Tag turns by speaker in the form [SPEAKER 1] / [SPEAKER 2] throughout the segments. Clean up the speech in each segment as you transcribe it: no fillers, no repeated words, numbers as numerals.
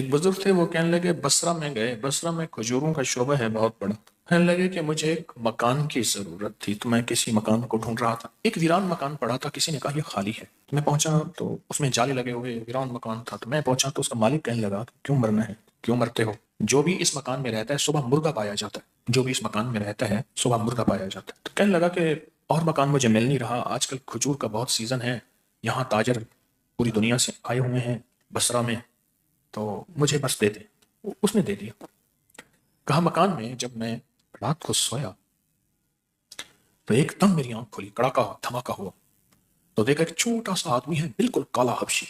[SPEAKER 1] ایک بزرگ تھے، وہ کہنے لگے بصرہ میں گئے، بصرہ میں کھجوروں کا شعبہ ہے بہت بڑا۔ کہنے لگے کہ مجھے ایک مکان کی ضرورت تھی، تو میں کسی مکان کو ڈھونڈ رہا تھا، ایک ویران مکان پڑا تھا، کسی نے کہا یہ خالی ہے۔ تو میں پہنچا تو اس میں جالے لگے ہوئے ویران مکان تھا، تو میں پہنچا تو اس کا مالک کہنے لگا کیوں مرنا ہے، کیوں مرتے ہو؟ جو بھی اس مکان میں رہتا ہے صبح مردہ پایا جاتا ہے، جو بھی اس مکان میں رہتا ہے صبح مردہ پایا جاتا ہے۔ تو کہنے لگا کہ اور مکان مجھے مل نہیں رہا، آج کل کھجور کا بہت سیزن ہے، یہاں تاجر پوری دنیا سے آئے ہوئے ہیں بصرہ میں، تو مجھے بس دے دے۔ اس نے دے دیا۔ کہا مکان میں جب میں رات کو سویا تو ایک دم میری آنکھ کھلی، کڑاکا دھماکا ہوا، تو دیکھا ایک چھوٹا سا آدمی ہے، بالکل کالا حبشی،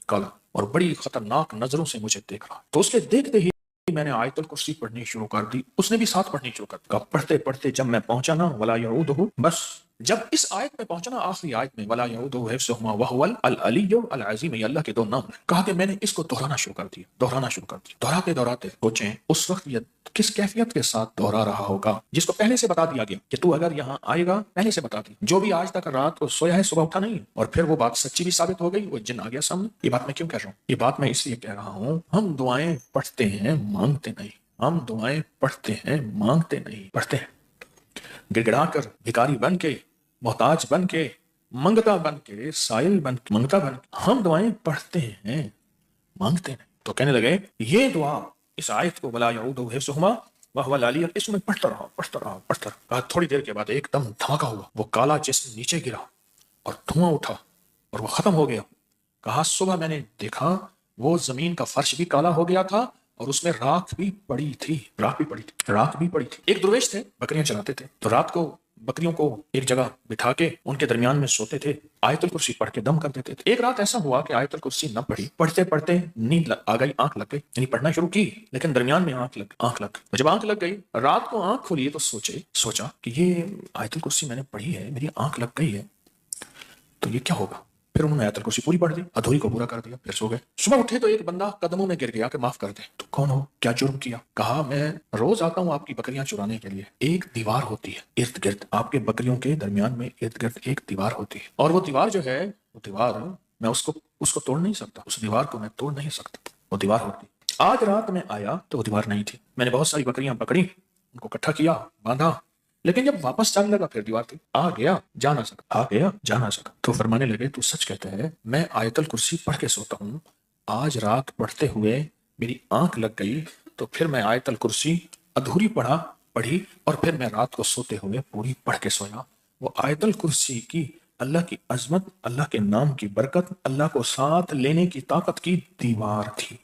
[SPEAKER 1] کالا، اور بڑی خطرناک نظروں سے مجھے دیکھ رہا۔ تو اس کے دیکھتے ہی میں نے آیت الکرسی پڑھنی شروع کر دی، اس نے بھی ساتھ پڑھنی شروع کر دی۔ پڑھتے پڑھتے جب میں پہنچا نا ولا یعودہ، بس جب اس آیت میں پہنچا نا آخری آیت میں ولا یعودہ حفظہما وہو العلی العظیم، یہ اللہ کے دو نام ہیں، کہا کہ میں نے اس کو دہرانا شروع کر دیا، دہرانا شروع کر دیا، دہراتے دہراتے سوچیں اس وقت یہ کس کیفیت کے ساتھ دہرا رہا ہوگا، جس کو پہلے سے بتا دیا گیا کہ تو اگر یہاں آئے گا، پہلے سے بتا دی، جو بھی آج تک رات کو سویا ہے صبح اٹھا نہیں ہے، اور پھر وہ بات سچی بھی ثابت ہو گئی، وہ جن آ گیا سامنے۔ یہ بات میں کیوں کہہ رہا ہوں؟ یہ بات میں اس لیے کہہ رہا ہوں، ہم دعائیں پڑھتے ہیں مانگتے نہیں، ہم دعائیں پڑھتے ہیں مانگتے نہیں، پڑھتے ہیں گڑ گڑا کر، بھکاری بن کے، محتاج بن کے، منگتا بن کے، سائل بن کے، منگتا بن کے ہم دعائیں پڑھتے ہیں مانگتے نہیں۔ تو کہنے لگے یہ دعا، اس آیت کو ولا یعودہ حفظہما وہو العلی، اس میں پڑھتا رہا پڑھتا رہا پڑھتا رہا۔ تھوڑی دیر کے بعد ایک دم دھماکہ ہوا، وہ کالا جسم نیچے گرا اور دھواں اٹھا اور وہ ختم ہو گیا۔ کہا صبح میں نے دیکھا وہ زمین کا فرش بھی کالا ہو گیا تھا اور اس میں راکھ بھی پڑی تھی، راکھ بھی پڑی تھی، راکھ بھی پڑی تھی۔ ایک درویش تھے، بکریاں چلاتے تھے، تو رات کو بکریوں کو ایک جگہ بٹھا کے ان کے درمیان میں سوتے تھے، آیت الکرسی پڑھ کے دم کر دیتے تھے۔ ایک رات ایسا ہوا کہ آیت الکرسی نہ پڑھی، پڑھتے پڑھتے نیند آ گئی، آنکھ لگ گئی، یعنی پڑھنا شروع کی لیکن درمیان میں آنکھ لگ گئی۔ جب آنکھ لگ گئی، رات کو آنکھ کھلی تو سوچا کہ یہ آیت الکرسی میں نے پڑھی ہے، میری آنکھ لگ گئی ہے، تو یہ کیا ہوگا؟ پھر انہوں نے آیت الکرسی پوری پڑھ دی، ادھوری کو پورا کر دیا، پھر سو گئے۔ صبح اٹھے تو ایک بندہ قدموں میں گر گیا کہ معاف کر دیں۔ تو کون ہو، کیا جرم کیا؟ کہا میں روز آتا ہوں آپ کی بکریاں چرانے کے لیے، ایک دیوار ہوتی ہے ارد گرد، آپ کے بکریوں کے درمیان میں ارد گرد ایک دیوار ہوتی ہے، اور وہ دیوار جو ہے، وہ دیوار میں اس کو توڑ نہیں سکتا، اس دیوار کو میں توڑ نہیں سکتا، وہ دیوار ہوتی ہے۔ آج رات میں آیا تو وہ دیوار نہیں تھی، میں نے بہت ساری بکریاں پکڑی، ان کو اکٹھا کیا، باندھا، لیکن جب واپس جانے لگا پھر دیوار تھی، آ گیا جا نہ سکا۔ تو فرمانے لگے تو سچ کہتا ہے، میں آیت الکرسی پڑھ کے سوتا ہوں، آج رات پڑھتے ہوئے میری آنکھ لگ گئی، تو پھر میں آیت الکرسی ادھوری پڑھی اور پھر میں رات کو سوتے ہوئے پوری پڑھ کے سویا۔ وہ آیت الکرسی کی اللہ کی عظمت، اللہ کے نام کی برکت، اللہ کو ساتھ لینے کی طاقت کی دیوار تھی۔